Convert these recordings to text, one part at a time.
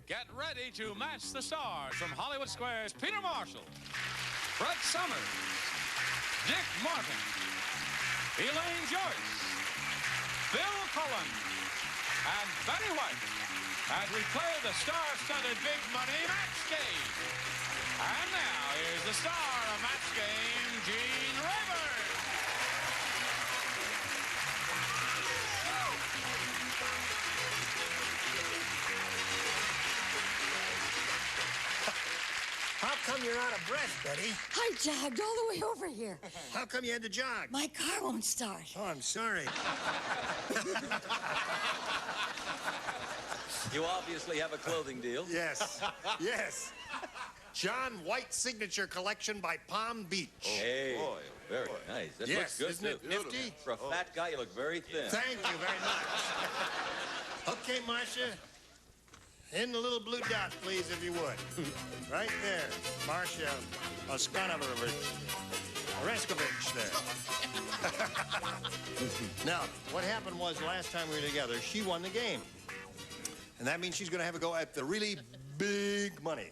Get ready to match the stars from Hollywood Square's Peter Marshall, Brett Summers, Dick Martin, Elaine Joyce, Bill Cullen, and Betty White as we play the star-studded Big Money Match Game. And now, here's the star of Match Game, Gene Rayburn. How come you're out of breath, Betty? I jogged all the way over here. How come you had to jog? My car won't start. Oh, I'm sorry. You obviously have a clothing deal. Yes, yes. John White Signature Collection by Palm Beach. Hey, boy, very nice. That Yes, looks good, isn't it too. nifty? For a fat guy, you look very thin. Thank you very much. Okay, Marcia. In the little blue dot, please, if you would. Right there. Marcia Oskanovich. Oreskovich there. Now, what happened was last time we were together, she won the game. And that means she's going to have a go at the really big money.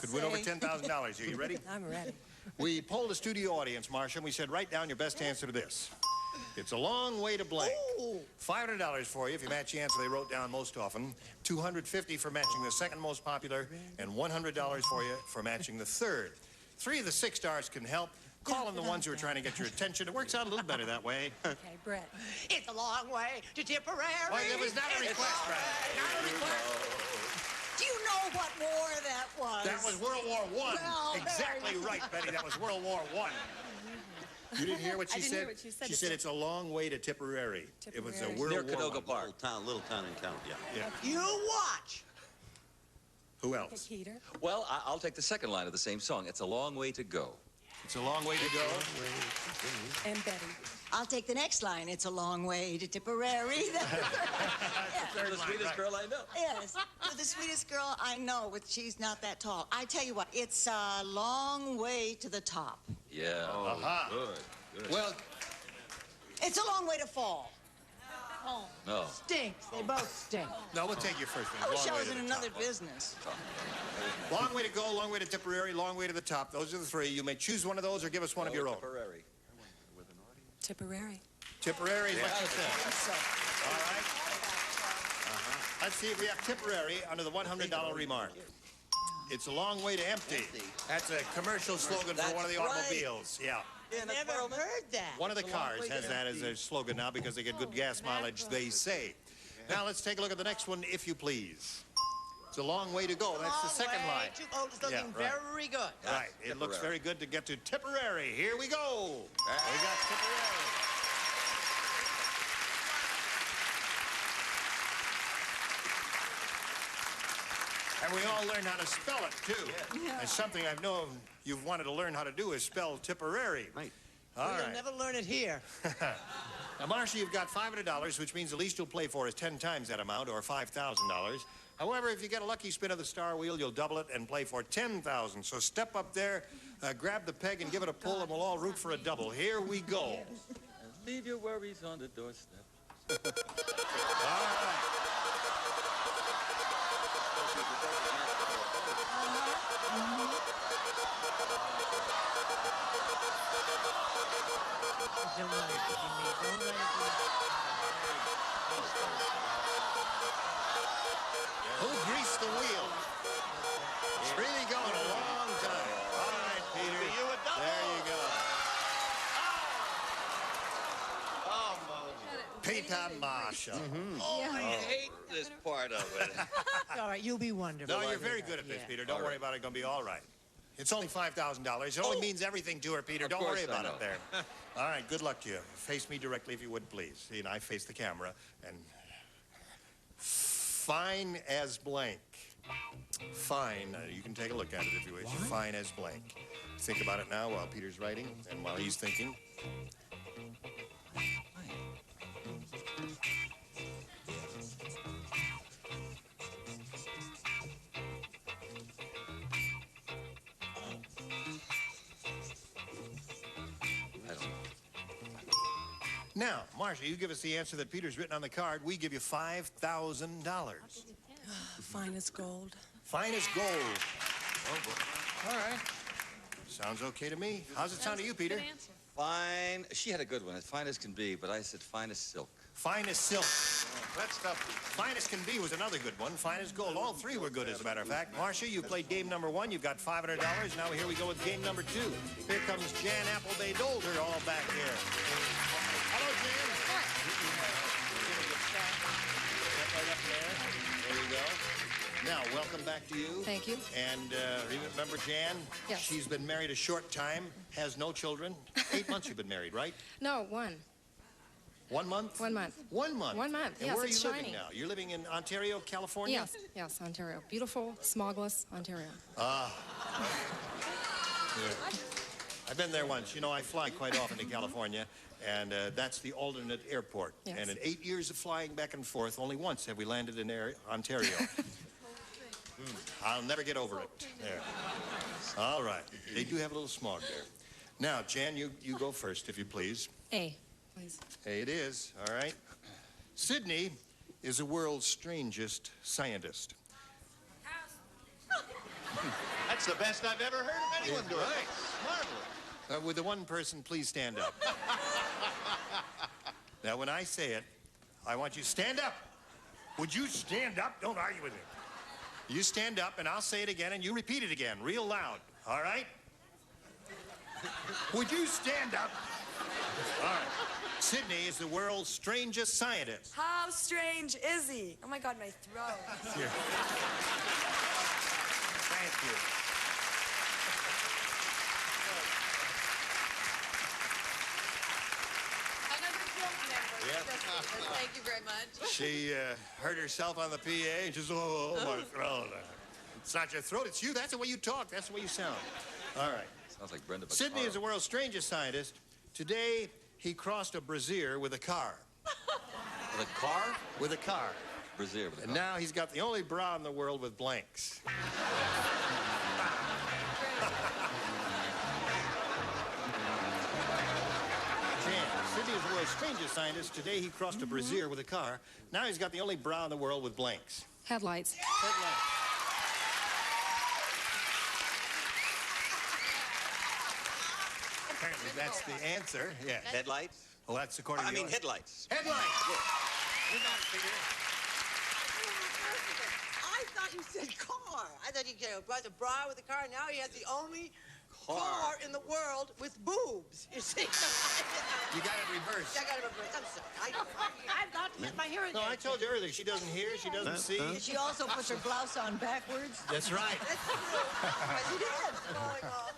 Could win over $10,000 here. You ready? I'm ready. We polled the studio audience, Marcia, and we said, write down your best answer to this. It's a long way to blank. $500 for you if you match the answer they wrote down most often. $250 for matching the second most popular, and $100 for you for matching the third. 3 of the 6 stars can help. Call in the ones who are trying to get your attention. It works out a little better that way. Okay, Brett. It's a long way to Tipperary. Well, it was not a request, Brad. Not a request. Do you know what war that was? That was World War I. Well, Exactly right, Betty. That was World War I. You didn't hear what she I didn't said? hear what she said. She said it's a long way to Tipperary. It was a World Near War Canoga I. Park. Little town in county, yeah. Yeah. You watch. Who Okay, else? Peter. Well, I'll take the second line of the same song. It's a long way to go. It's a long way to go. And Betty. I'll take the next line. It's a long way to Tipperary. You're the sweetest girl I know. Yes, you're the sweetest girl I know, but she's not that tall. I tell you what, it's a long way to the top. Yeah. Uh-huh. Good. Well, It's a long way to fall. No. Stinks. They both stink. no, we'll take your first one. I wish Long I way was to in the another top. business. Long way to go, long way to Tipperary, long way to the top. Those are the 3. You may choose one of those or give us one of your own. Tipperary. Tipperary. Tipperary is what you said. So, All right. Let's see if we have Tipperary under the $100 remark. It's a long way to empty. That's a commercial slogan for one of the That's right. automobiles. Yeah. Never heard that. One of the cars has that as their slogan now because they get good gas mileage, they say. Now let's take a look at the next one, if you please. It's a long way to go. That's the second line. It's looking Yeah, right. very good. Right. It looks very good to get to Tipperary. Here we go. We got Tipperary. And we all learned how to spell it, too. Yeah. And something I've known you've wanted to learn how to do is spell Tipperary. Right. All You'll right. never learn it here. Now, Marcia, you've got $500, which means the least you'll play for is 10 times that amount, or $5,000. However, if you get a lucky spin of the star wheel, you'll double it and play for $10,000. So step up there, grab the peg, and give it a pull, and we'll all root for a double. Here we go. Leave your worries on the doorstep. All right. Who greased the wheel? It's really going a long time. All right, Peter. There you go. Peter Marshall. I hate this part of it. All right, you'll be wonderful. No, you're very good at this, Yeah. Peter. Don't worry about it. It's going to be all right. It's only $5,000. It only means everything to her, Peter. Of Don't worry course I about it know. there. All right, good luck to you. Face me directly if you would, please. See, and I face the camera. And fine as blank. Fine. You can take a look at it if you wish. Fine as blank. Think about it now while Peter's writing and while he's thinking. Now, Marcia, you give us the answer that Peter's written on the card. We give you $5,000. Fine as gold. Fine as gold. Oh, boy. All right. Sounds okay to me. How's it sound to you, Peter? Good answer. Fine. She had a good one. As fine as can be, but I said fine as silk. Fine as silk. That's tough. Fine as can be was another good one. Fine as gold. All three were good, as a matter of fact. Marcia, you played game number 1. You've got $500. Now here we go with game number 2. Here comes Jan Appleby Dolder all back here. Hello, Jan. Right up there. There you go. Now, welcome back to you. Thank you. And remember Jan? Yes. She's been married a short time, has no children. 8 months you've been married, right? No, one. 1 month? 1 month. 1 month? 1 month, And yes, where are you it's living shiny. now? You're living in Ontario, California? Yes, Ontario. Beautiful, smogless Ontario. Yeah. I've been there once. You know, I fly quite often to California, and that's the alternate airport. Yes. And in 8 years of flying back and forth, only once have we landed in Ontario. I'll never get over it. There. All right. They do have a little smog there. Now, Jan, you go first, if you please. A, please. Hey, it is. All right. Sydney is the world's strangest scientist. That's the best I've ever heard of anyone do it. Marvelous. With the one person, please stand up. Now, when I say it, I want you to stand up. Would you stand up? Don't argue with me. You stand up, and I'll say it again, and you repeat it again, real loud. All right? Would you stand up? All right. Sydney is the world's strangest scientist. How strange is he? Oh my God, my throat. Here. Thank you. Another guild member. Yep. Thank you very much. She hurt herself on the PA and just, oh, my throat. It's not your throat, it's you. That's the way you talk. That's the way you sound. All right. Sounds like Brenda. Sydney is the world's strangest scientist. Today, he crossed a brazier with a car. With a car? With a car. Brazier with a And car. now he's got the only bra in the world with blanks. Sydney is the world's strangest scientist. Today, he crossed a brazier with a car. Now he's got the only bra in the world with blanks. Headlights. Apparently, that's the answer. Yeah. Headlights? Well, that's according to I mean yours. headlights. Headlights. You got it, Peter. I thought you said car. I thought you brought the bra with the car. Now he has the only car in the world with boobs. You see? You got it reversed. I got it reversed. I'm sorry. I've got to get my hearing No, I aids. told you earlier, she doesn't hear, she doesn't see. She also puts her blouse on backwards. That's right. She did. Going on.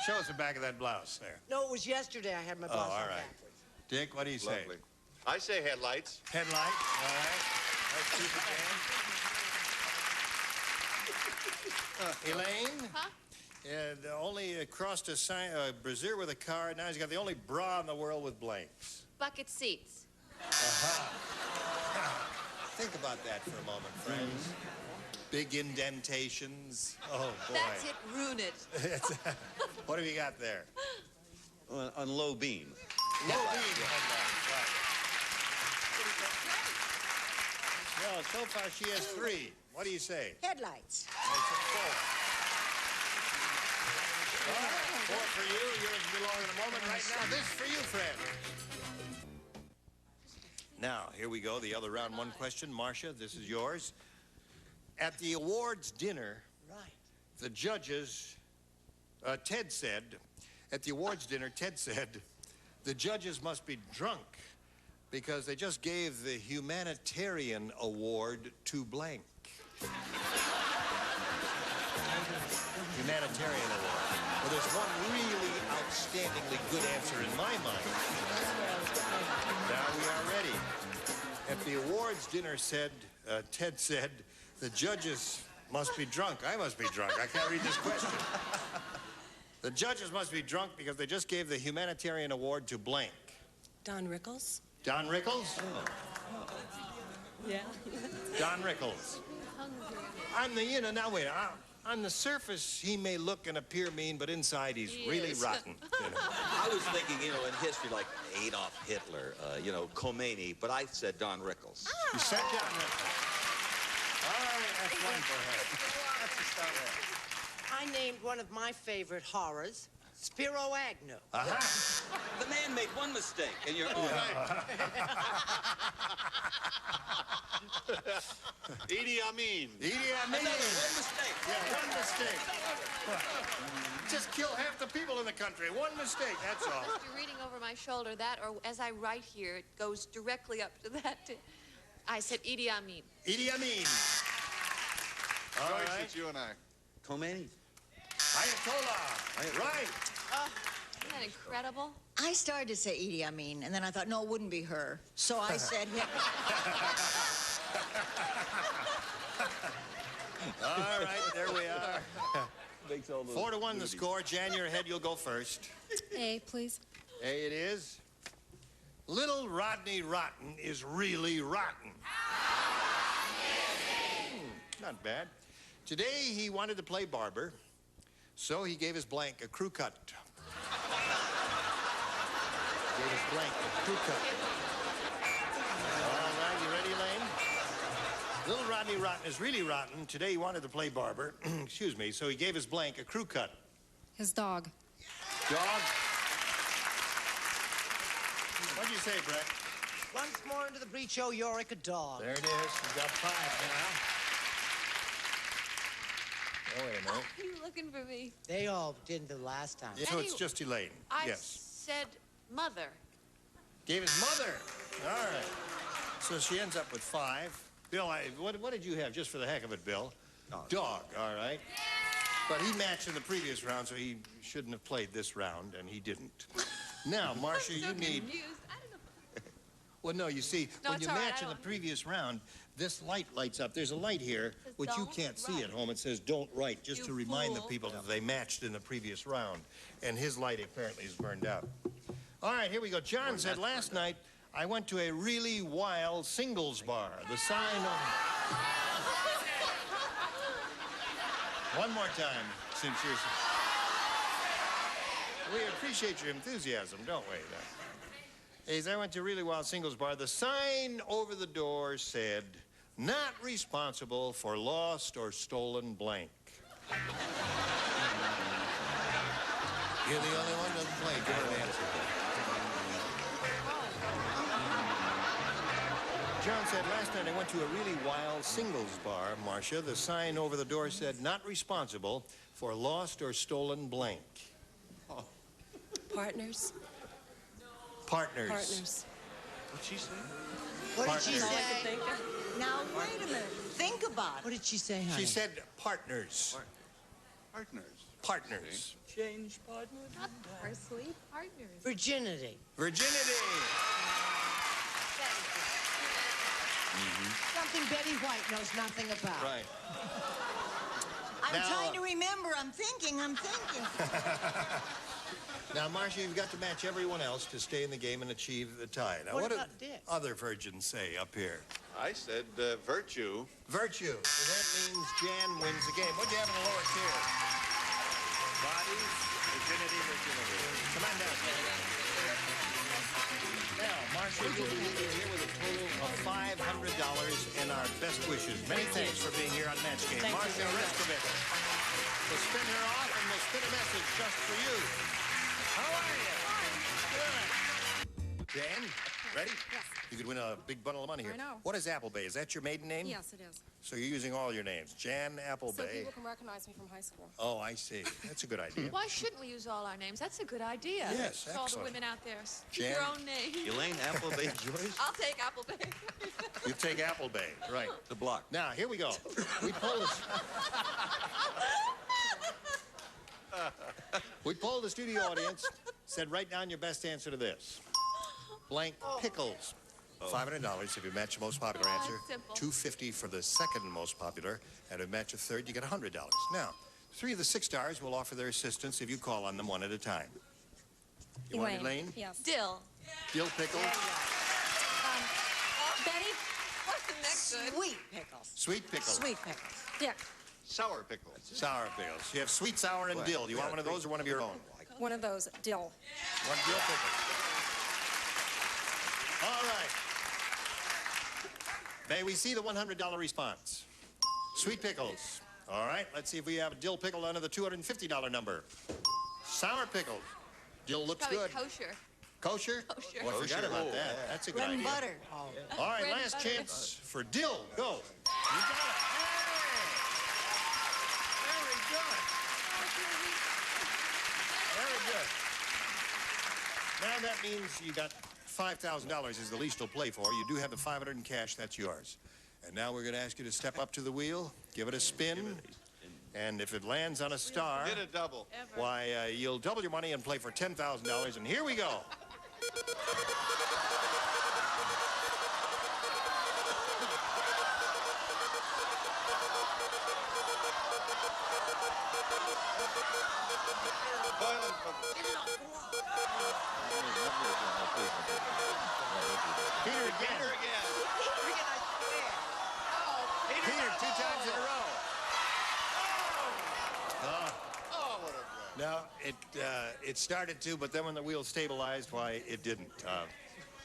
Show us the back of that blouse there. No, it was yesterday I had my Oh, blouse all on right. backwards. Dick, what do you say? Lovely. I say headlights. Headlight, all right. Let's keep it down. Elaine? Huh? Only crossed a brazier with a car. Now he's got the only bra in the world with blanks. Bucket seats. Think about that for a moment, friends. Big indentations. Oh, boy. That's it. Ruin it. What have you got there? On low beam. Low beam headlights, right. Well, so far she has 3. What do you say? Headlights. That's a 4. All right, 4 for you. Yours will be along in a moment. Right now, this for you, friend. Now, here we go. The other round 1 question. Marcia, this is yours. At the awards dinner, Right. the judges, Ted said, at the awards dinner, Ted said, the judges must be drunk because they just gave the humanitarian award to blank. Humanitarian award. Well, there's one really outstandingly good answer in my mind. Now we are ready. At the awards dinner, Ted said, the judges must be drunk. I must be drunk. I can't read this question. The judges must be drunk because they just gave the humanitarian award to blank. Don Rickles. Don Rickles? Yeah. Don Rickles. Now wait, on the surface, he may look and appear mean, but inside he's really rotten. You know? I was thinking, in history, like Adolf Hitler, Khomeini, but I said Don Rickles. You said Don Rickles. All right, That's one for her. That's the start with. I named one of my favorite horrors Spiro Agnew. The man made one mistake, and you're all Idi Amin. Idi Amin. One mistake. Yeah, one mistake. Just kill half the people in the country. One mistake, that's all. You're reading over my shoulder, that, or as I write here, it goes directly up to that. I said Idi Amin. Idi Amin. All Joyce, right. it's you and I. Khomeini. Ayatollah. Right. Isn't that incredible? I started to say Idi Amin, and then I thought, no, it wouldn't be her. So I said him. All right, there we are. Makes all those 4-1 the score. Jan, you're ahead. You'll go first. A, please. A it is. Little Rodney Rotten is really rotten. Not bad. Today he wanted to play barber, so he gave his blank a crew cut. Gave his blank a crew cut. All right, you ready, Elaine? Little Rodney Rotten is really rotten. Today he wanted to play barber, excuse me, so he gave his blank a crew cut. His dog. Dog. What'd you say, Brett? Once more into the breach show, Yorick a dog. There it is. You've got 5 now. Oh, wait a minute. Are you looking for me? They all did the last time. Yeah, so it's just Elaine. I Yes. said mother. Gave his mother. All right. So she ends up with 5. Bill, what did you have just for the heck of it, Bill? Dog. All right. But he matched in the previous round, so he shouldn't have played this round, and he didn't. Now, Marcia, I'm so you need... confused. I don't know. Well, no, you see, No, when it's you all right, match I in the don't- previous round, this light lights up. There's a light here, says which you don't can't see write. at home. It says don't write, just You to remind the fool. people that they matched in the previous round. And his light apparently is burned out. All right, here we go. John said, last night, I went to a really wild singles bar. The sign of... One more time, since you're... We appreciate your enthusiasm, don't we? As I went to a really wild singles bar, the sign over the door said, not responsible for lost or stolen blank. You're the only one who doesn't play. Good answer. John said, last night I went to a really wild singles bar, Marcia. The sign over the door said, not responsible for lost or stolen blank. Partners. Partners. Partners. What'd she say? What did she That's all I say? could think of. Now, wait a minute. Think about What it. did she say, honey? She said partners. Partners. Partners. Change partner. Parsley partners. Virginity. Virginity. Something Betty White knows nothing about. Right. I'm Now, trying to remember. I'm thinking. Now, Marcia, you've got to match everyone else to stay in the game and achieve the tie. Now, What do about Dick? other virgins say up here? I said virtue. Virtue. So that means Jan wins the game. What'd you have in the lower tier? Bodies. Virginity. Come on down. Now, Marcia, you'll be leaving here with a total of $500 and our best wishes. Many thanks for being here on Match Game. Thank you Marcia very much. Restovich. We'll spin her off and we'll spin a message just for you. How are you? Good. Jan, ready? Yes. You could win a big bundle of money here. I know. What is Applebay? Is that your maiden name? Yes, it is. So you're using all your names. Jan So Applebay. people can recognize me from high school. Oh, I see. That's a good idea. Why shouldn't we use all our names? That's a good idea. Yes, To all the excellent. women out there. Keep Jan? your own name. Elaine Applebay Joyce. I'll take Applebay. You take Applebay. Right. The block. Now, here we go. We polled the studio audience, said write down your best answer to this. Blank pickles. $500 if you match the most popular answer. Simple. $250 for the second most popular. And if you match a third, you get $100. Now, 3 of the 6 stars will offer their assistance if you call on them one at a time. You want Elaine? Yes. Dill. Dill pickle? Betty, wasn't that good? Sweet pickles. Sweet pickle? Sweet pickles. Dick. Sour pickles. Sour pickles. You have sweet, sour, and dill. Do you want one of those or one of your own? One of those. Dill. One dill pickle. All right. May we see the $100 response? Sweet pickles. All right, let's see if we have a dill pickle under the $250 number. Sour pickles. Dill looks Probably good. kosher. Kosher? Kosher. Oh, I forgot about that. That's a good Bread and idea. butter. All right, Bread and last butter. chance for dill. Go. You got it. Very good. Now that means you got $5,000 is the least you'll play for. You do have the 500 in cash. That's yours. And now we're going to ask you to step up to the wheel, give it a spin, and if it lands on a star, Hit a double. why, you'll double your money and play for $10,000. And here we go. Boiling from Peter again. Peter again. Peter, 2 times in a row. Oh, what a Now, it started to, but then when the wheel stabilized, why, it didn't.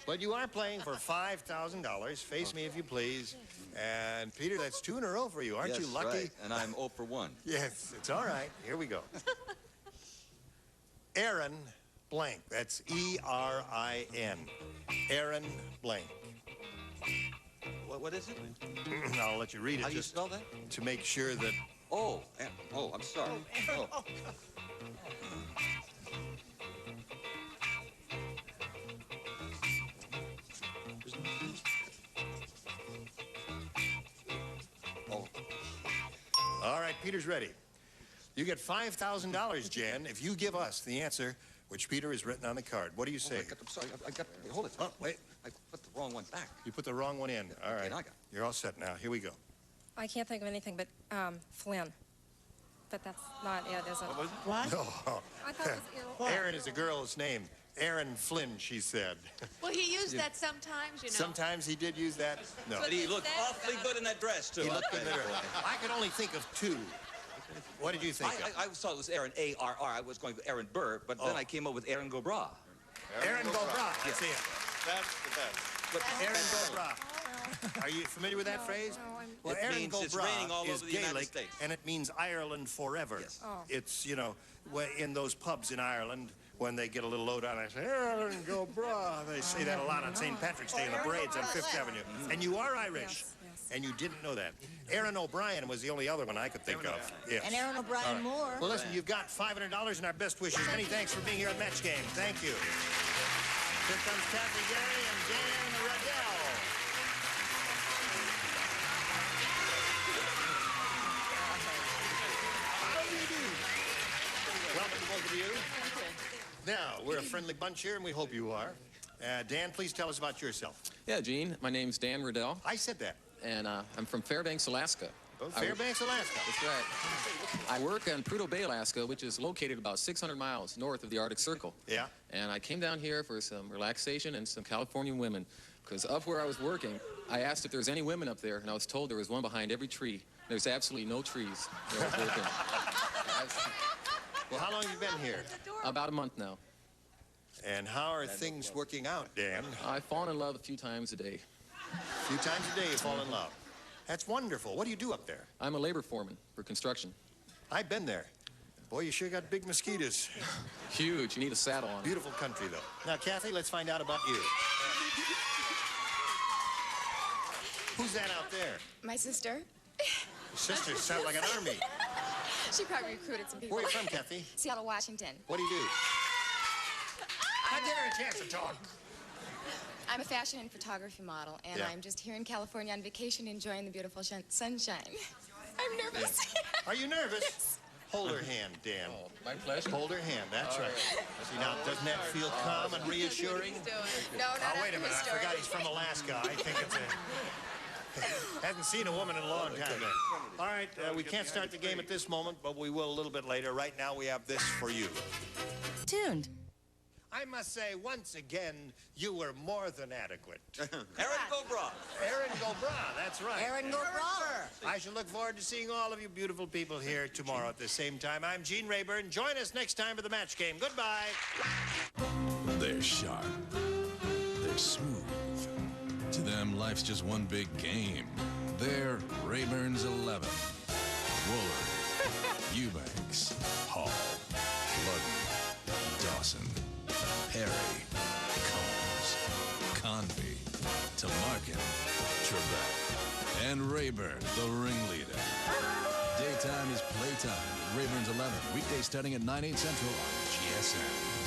But you are playing for $5,000. Face me if you please. And, Peter, that's 2 in a row for you. Aren't yes, you lucky? Right. And I'm 0 for 1. Yes, it's all right. Here we go. Aaron Blank. That's E-R-I-N. Aaron Blank. What is it? I'll let you read it How do you just spell that? to make sure that... Oh, I'm sorry. Oh. Oh. All right, Peter's ready. You get $5,000, Jan, if you give us the answer which Peter has written on the card. What do you say? I'm sorry. I got. Hold it. Oh, wait. I put the wrong one back. You put the wrong one in. All right. now I got it. You're all set now. Here we go. I can't think of anything but Flynn. But that's not it, is it? What? Oh, I thought it was Aaron. Aaron is a girl's name. Aaron Flynn, she said. Well, he used that sometimes, you know. Sometimes he did use that. No. But He they looked said awfully about good in that dress, too. He looked I'll good tell in you. there. I could only think of 2. What did you think of? I thought it was Aaron A-R-R. I was going with Aaron Burr, but then I came up with Aaron Gobra. Aaron Gobra. That's it. That's the best. But Aaron Gobra. Are you familiar with that phrase? No, I'm... Well, It Aaron means it's Gobra raining all is over the United Gaelic, States. and it means Ireland forever. Yes. Oh. It's, you know, in those pubs in Ireland, when they get a little low down, I say, Aaron Gobra. They say that a lot on St. Patrick's Day in the parades on Fifth Avenue. And you are Irish. Yes. And you didn't know that. Aaron O'Brien was the only other one I could think of. Yes. And Aaron O'Brien Moore. Well, listen, you've got $500 and our best wishes. Many thanks for being here at Match Game. Thank you. Here comes Kathy Gary and Dan Riddell. How do you do? Welcome, both of you. Now, we're a friendly bunch here, and we hope you are. Dan, please tell us about yourself. Yeah, Gene, my name's Dan Riddell, I said that. and I'm from Fairbanks, Alaska. Fairbanks, Alaska. That's right. I work in Prudhoe Bay, Alaska, which is located about 600 miles north of the Arctic Circle. Yeah. And I came down here for some relaxation and some Californian women. Because up where I was working, I asked if there was any women up there, and I was told there was one behind every tree. There's absolutely no trees where I was working. Well, how long have you been here? About a month now. And how are things working out, Dan? I've fallen in love a few times a day. A few times a day you fall in love. That's wonderful. What do you do up there? I'm a labor foreman for construction. I've been there. Boy, you sure got big mosquitoes. Huge. You need a saddle on. Beautiful country, though. Now, Kathy, let's find out about you. Who's that out there? My sister. Your sister sounds like an army. She probably recruited some people. Where are you from, Kathy? Seattle, Washington. What do you do? I give her a chance to talk. I'm a fashion and photography model, and Yeah. I'm just here in California on vacation enjoying the beautiful sunshine. I'm nervous. Are you nervous? Yes. Hold her hand, Dan. Oh, my pleasure. Hold her hand, that's right. See, now, doesn't that feel calm and reassuring? No, not Oh, wait a after minute, the I story. forgot he's from Alaska. I think it's a... Hasn't seen a woman in a long time. All right, we can't start the game at this moment, but we will a little bit later. Right now, we have this for you. Tuned. I must say, once again, you were more than adequate. Aaron Gobra. Aaron Gobra, that's right. Aaron Gobra. I shall look forward to seeing all of you beautiful people here tomorrow at the same time. I'm Gene Rayburn. Join us next time for the match game. Goodbye. They're sharp. They're smooth. To them, life's just one big game. They're Rayburn's 11. Woolard, Eubanks, Hall, Ludden, Dawson, Perry, Combs, Convey, Tamarkin, Trebek, and Rayburn, the ringleader. Daytime is playtime with Rayburn's 11, weekday starting at 9, 8 Central on GSN.